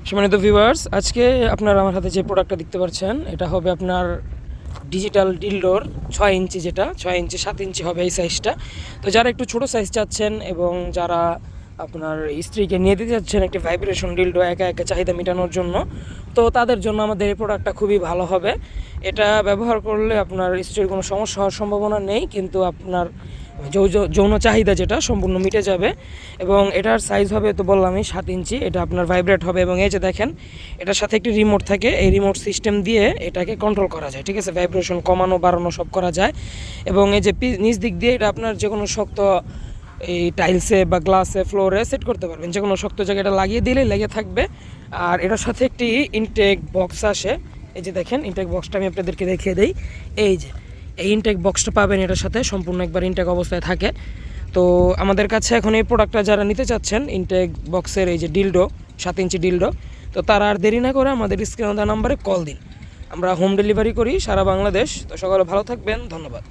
সম্মানিত ভিউয়ার্স, আজকে আপনারা আমার হাতে যে প্রোডাক্টটা দেখতে পাচ্ছেন এটা হবে আপনার ডিজিটাল ডিলডোর 6 ইঞ্চি, যেটা 6 ইঞ্চি 7 ইঞ্চি হবে এই সাইজটা। তো যারা একটু ছোট সাইজ চাচ্ছেন এবং যারা আপনার স্ত্রীকে নিয়ে দিতে যাচ্ছেন একটি ভাইব্রেশন ডিলডো একা একা চাহিদা মেটানোর জন্য, তো তাদের জন্য আমাদের এই প্রোডাক্টটা খুবই ভালো হবে। এটা ব্যবহার করলে আপনার স্ত্রীর কোনো সমস্যা হওয়ার সম্ভাবনা নেই, কিন্তু আপনার যৌন চাহিদা যেটা সম্পূর্ণ মিটে যাবে। এবং এটার সাইজ হবে, তো বললামই, 7 ইঞ্চি। এটা আপনার ভাইব্রেট হবে এবং এই যে দেখেন এটার সাথে একটি রিমোট থাকে, এই রিমোট সিস্টেম দিয়ে এটাকে কন্ট্রোল করা যায়, ঠিক আছে? ভাইব্রেশন কমানো বাড়ানো সব করা যায়। এবং এই যে নিচ দিক দিয়ে এটা আপনার যে কোনো শক্ত এই টাইলসে বা গ্লাসে ফ্লোরে সেট করতে পারবেন, যে কোনো শক্ত জায়গায় এটা লাগিয়ে দিলেই লেগে থাকবে। আর এটার সাথে একটি ইনটেক বক্স আসে, এই যে দেখেন ইনটেক বক্সটা আমি আপনাদেরকে দেখিয়ে দিই। এই যে এই ইনটেক বক্সটা পাবেন এটার সাথে, সম্পূর্ণ একবার ইনটেক অবস্থায় থাকে। তো আমাদের কাছে এখন এই প্রোডাক্টটা যারা নিতে চাচ্ছেন ইনটেক বক্সের এই যে ডিলডো 7 ইঞ্চি ডিলডো, তো তারা আর দেরি না করে আমাদের স্ক্রিনে দেওয়া নাম্বারে কল দিন। আমরা হোম ডেলিভারি করি সারা বাংলাদেশ। তো সকলে ভালো থাকবেন, ধন্যবাদ।